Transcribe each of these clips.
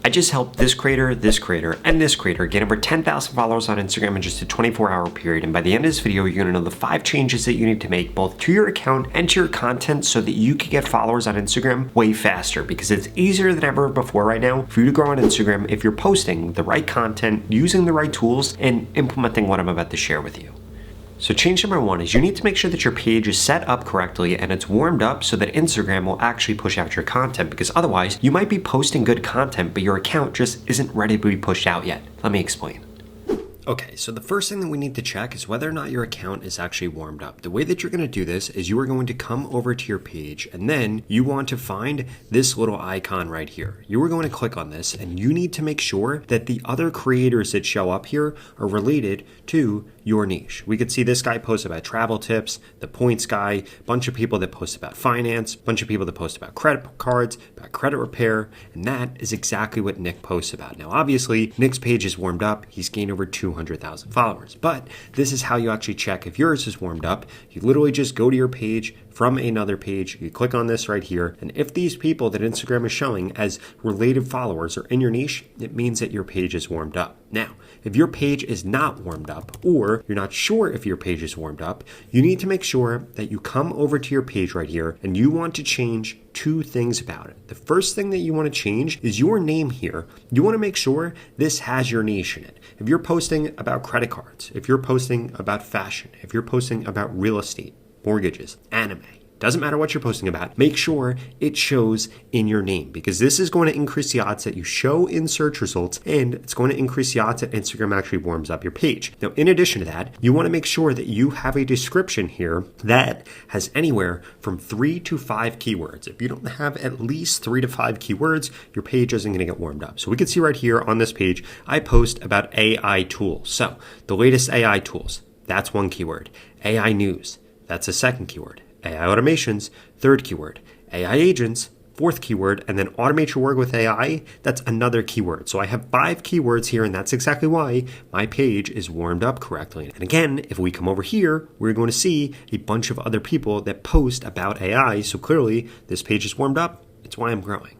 I just helped this creator, and this creator get over 10,000 followers on Instagram in just a 24-hour period. And by the end of this video, you're gonna know the 5 changes that you need to make both to your account and to your content so that you can get followers on Instagram way faster, because it's easier than ever before right now for you to grow on Instagram if you're posting the right content, using the right tools, and implementing what I'm about to share with you. So change number 1 is you need to make sure that your page is set up correctly and it's warmed up so that Instagram will actually push out your content, because otherwise you might be posting good content but your account just isn't ready to be pushed out yet. Let me explain. Okay, so the first thing that we need to check is whether or not your account is actually warmed up. The way that you're going to do this is you are going to come over to your page and then you want to find this little icon right here. You are going to click on this and you need to make sure that the other creators that show up here are related to your niche. We could see this guy post about travel tips, the points guy, a bunch of people that post about finance, a bunch of people that post about credit cards, about credit repair, and that is exactly what Nick posts about. Now, obviously, Nick's page is warmed up. He's gained over 200,000 followers, but this is how you actually check if yours is warmed up. You literally just go to your page from another page, you click on this right here, and if these people that Instagram is showing as related followers are in your niche, it means that your page is warmed up. Now, if your page is not warmed up, or you're not sure if your page is warmed up, you need to make sure that you come over to your page right here and you want to change 2 things about it. The first thing that you want to change is your name here. You want to make sure this has your niche in it. If you're posting about credit cards, if you're posting about fashion, if you're posting about real estate, mortgages, anime, doesn't matter what you're posting about, make sure it shows in your name, because this is going to increase the odds that you show in search results, and it's going to increase the odds that Instagram actually warms up your page. Now, in addition to that, you want to make sure that you have a description here that has anywhere from 3 to 5 keywords. If you don't have at least 3 to 5 keywords, your page isn't going to get warmed up. So we can see right here on this page, I post about AI tools. So the latest AI tools, that's 1 keyword. AI news, that's a 2nd keyword. AI automations, 3rd keyword. AI agents, 4th keyword. And then automate your work with AI, that's another keyword. So I have 5 keywords here, and that's exactly why my page is warmed up correctly. And again, if we come over here, we're going to see a bunch of other people that post about AI. So clearly, this page is warmed up. It's why I'm growing.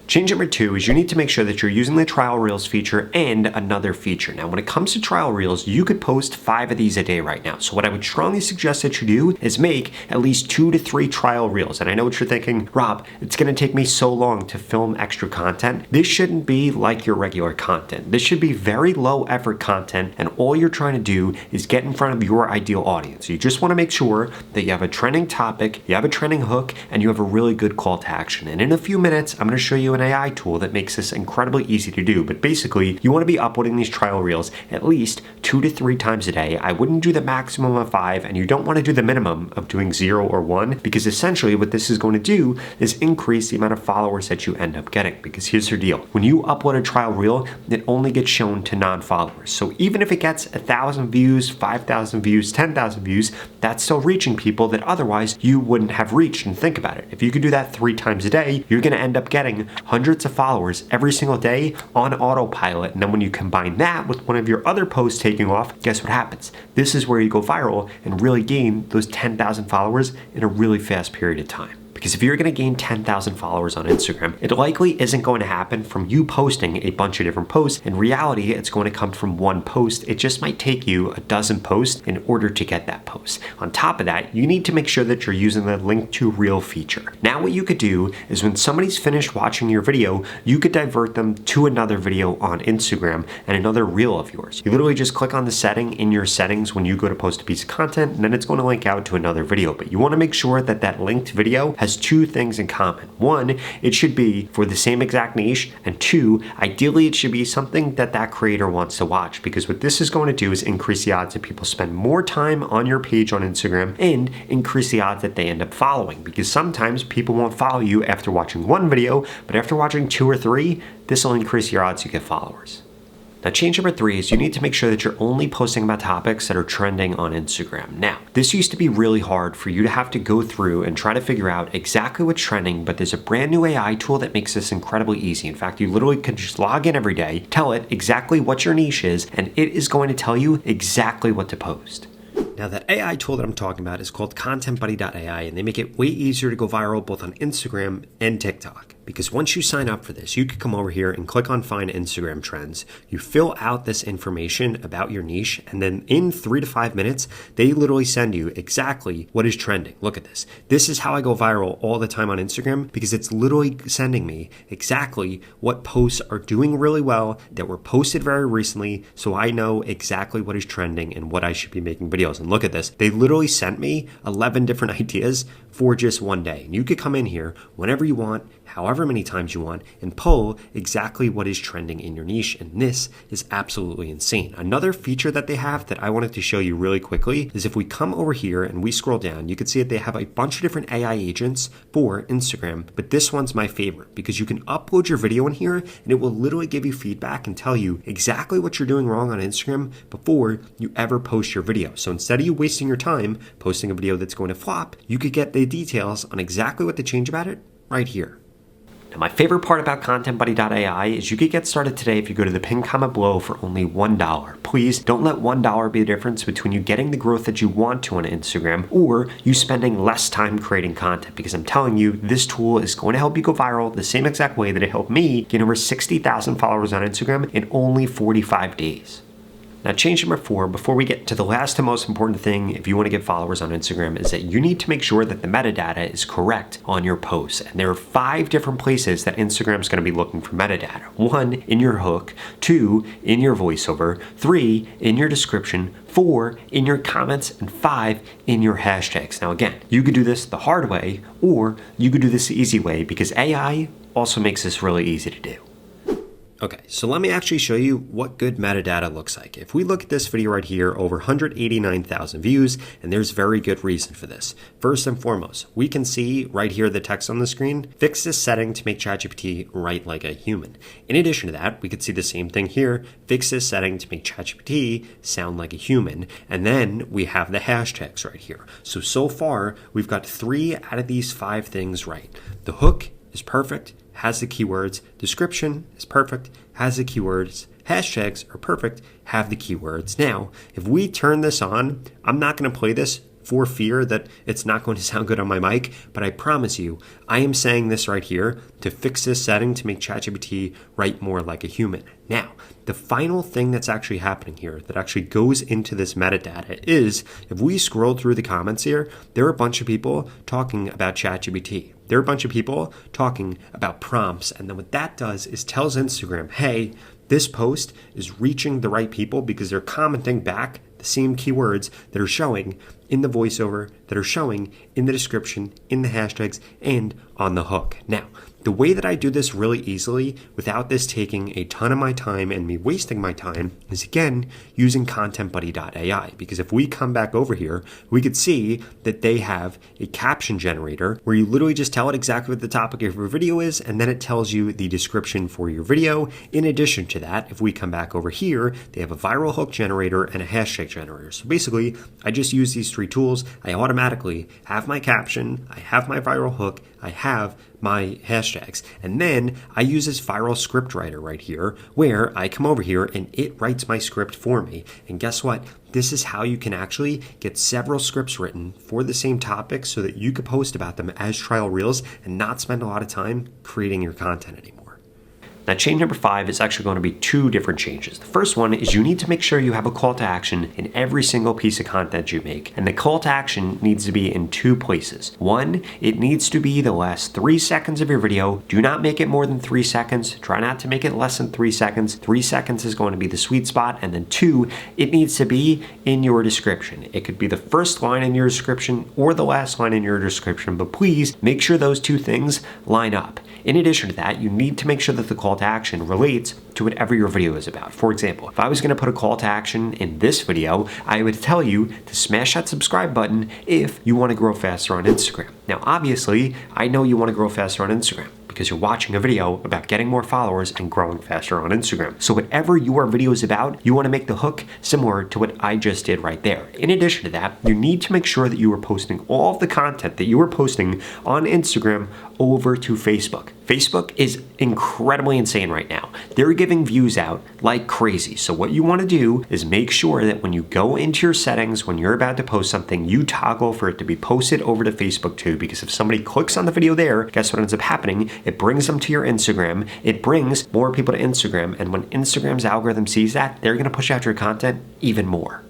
Change number 2 is you need to make sure that you're using the trial reels feature and another feature. Now, when it comes to trial reels, you could post 5 of these a day right now. So what I would strongly suggest that you do is make at least 2 to 3 trial reels. And I know what you're thinking, Rob, it's going to take me so long to film extra content. This shouldn't be like your regular content. This should be very low effort content, and all you're trying to do is get in front of your ideal audience. You just want to make sure that you have a trending topic, you have a trending hook, and you have a really good call to action. And in a few minutes, I'm going to show you an AI tool that makes this incredibly easy to do. But basically, you want to be uploading these trial reels at least 2 to 3 times a day. I wouldn't do the maximum of 5, and you don't want to do the minimum of doing 0 or 1, because essentially what this is going to do is increase the amount of followers that you end up getting. Because here's the deal. When you upload a trial reel, it only gets shown to non-followers. So even if it gets 1,000 views, 5,000 views, 10,000 views, that's still reaching people that otherwise you wouldn't have reached. And think about it. If you could do that 3 times a day, you're going to end up getting hundreds of followers every single day on autopilot. And then when you combine that with one of your other posts taking off, guess what happens? This is where you go viral and really gain those 10,000 followers in a really fast period of time. Because if you're going to gain 10,000 followers on Instagram, it likely isn't going to happen from you posting a bunch of different posts. In reality, it's going to come from 1 post. It just might take you a dozen posts in order to get that post. On top of that, you need to make sure that you're using the link to reel feature. Now what you could do is when somebody's finished watching your video, you could divert them to another video on Instagram and another reel of yours. You literally just click on the setting in your settings when you go to post a piece of content, and then it's going to link out to another video. But you want to make sure that that linked video has 2 things in common. 1, it should be for the same exact niche, and 2, ideally it should be something that that creator wants to watch, because what this is going to do is increase the odds that people spend more time on your page on Instagram and increase the odds that they end up following, because sometimes people won't follow you after watching 1 video, but after watching 2 or 3, this will increase your odds you get followers. Now, change number 3 is you need to make sure that you're only posting about topics that are trending on Instagram. Now, this used to be really hard for you to have to go through and try to figure out exactly what's trending, but there's a brand new AI tool that makes this incredibly easy. In fact, you literally can just log in every day, tell it exactly what your niche is, and it is going to tell you exactly what to post. Now, that AI tool that I'm talking about is called ContentBuddy.ai, and they make it way easier to go viral both on Instagram and TikTok. Because once you sign up for this, you can come over here and click on Find Instagram Trends. You fill out this information about your niche, and then in 3 to 5 minutes, they literally send you exactly what is trending. Look at this. This is how I go viral all the time on Instagram, because it's literally sending me exactly what posts are doing really well that were posted very recently, so I know exactly what is trending and what I should be making videos. And look at this. They literally sent me 11 different ideas for just one day. And you could come in here whenever you want, however many times you want, and pull exactly what is trending in your niche. And this is absolutely insane. Another feature that they have that I wanted to show you really quickly is if we come over here and we scroll down, you can see that they have a bunch of different AI agents for Instagram, but this one's my favorite because you can upload your video in here and it will literally give you feedback and tell you exactly what you're doing wrong on Instagram before you ever post your video. So instead of you wasting your time posting a video that's going to flop, you could get the details on exactly what to change about it right here. Now, my favorite part about ContentBuddy.ai is you can get started today if you go to the pinned comment below for only $1. Please don't let $1 be the difference between you getting the growth that you want to on Instagram or you spending less time creating content, because I'm telling you, this tool is going to help you go viral the same exact way that it helped me get over 60,000 followers on Instagram in only 45 days. Now, change number 4, before we get to the last and most important thing if you want to get followers on Instagram, is that you need to make sure that the metadata is correct on your posts. And there are 5 different places that Instagram is going to be looking for metadata. 1, in your hook. 2, in your voiceover. 3, in your description. 4, in your comments. And 5, in your hashtags. Now, again, you could do this the hard way or you could do this the easy way, because AI also makes this really easy to do. Okay, so let me actually show you what good metadata looks like. If we look at this video right here, over 189,000 views, and there's very good reason for this. First and foremost, we can see right here the text on the screen, fix this setting to make ChatGPT write like a human. In addition to that, we could see the same thing here, fix this setting to make ChatGPT sound like a human. And then we have the hashtags right here. So far, we've got 3 out of these 5 things right. The hook is perfect, has the keywords. Description is perfect, has the keywords. Hashtags are perfect, have the keywords. Now, if we turn this on, I'm not going to play this for fear that it's not going to sound good on my mic, but I promise you, I am saying this right here to fix this setting to make ChatGPT write more like a human. Now, the final thing that's actually happening here that actually goes into this metadata is, if we scroll through the comments here, there are a bunch of people talking about ChatGPT. There are a bunch of people talking about prompts, and then what that does is tells Instagram, hey, this post is reaching the right people because they're commenting back the same keywords that are showing in the voiceover, that are showing in the description, in the hashtags, and on the hook. Now, the way that I do this really easily without this taking a ton of my time and me wasting my time is, again, using ContentBuddy.ai. Because if we come back over here, we could see that they have a caption generator where you literally just tell it exactly what the topic of your video is, and then it tells you the description for your video. In addition to that, if we come back over here, they have a viral hook generator and a hashtag generator. So basically, I just use these 3 tools. I automatically have my caption, I have my viral hook, I have my hashtags. And then I use this viral script writer right here where I come over here and it writes my script for me. And guess what? This is how you can actually get several scripts written for the same topic so that you could post about them as trial reels and not spend a lot of time creating your content anymore. Now, change number 5 is actually going to be 2 different changes. The first one is you need to make sure you have a call to action in every single piece of content you make. And the call to action needs to be in 2 places. 1, it needs to be the last 3 seconds of your video. Do not make it more than 3 seconds. Try not to make it less than 3 seconds. 3 seconds is going to be the sweet spot. And then 2, it needs to be in your description. It could be the first line in your description or the last line in your description, but please make sure those 2 things line up. In addition to that, you need to make sure that the call to action relates to whatever your video is about. For example, if I was going to put a call to action in this video, I would tell you to smash that subscribe button if you want to grow faster on Instagram. Now, obviously, I know you want to grow faster on Instagram because you're watching a video about getting more followers and growing faster on Instagram. So whatever your video is about, you want to make the hook similar to what I just did right there. In addition to that, you need to make sure that you are posting all of the content that you are posting on Instagram over to Facebook. Facebook is incredibly insane right now. They're giving views out like crazy. So what you want to do is make sure that when you go into your settings, when you're about to post something, you toggle for it to be posted over to Facebook too, because if somebody clicks on the video there, guess what ends up happening? It brings them to your Instagram. It brings more people to Instagram. And when Instagram's algorithm sees that, they're going to push out your content even more.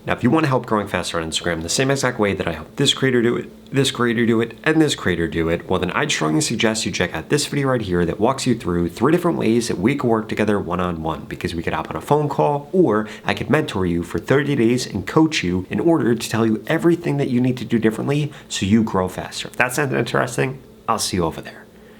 Now, if you want to help growing faster on Instagram the same exact way that I help this creator do it, this creator do it, and this creator do it, well then I'd strongly suggest you check out this video right here that walks you through 3 different ways that we can work together one-on-one, because we could hop on a phone call, or I could mentor you for 30 days and coach you in order to tell you everything that you need to do differently so you grow faster. If that sounds interesting, I'll see you over there.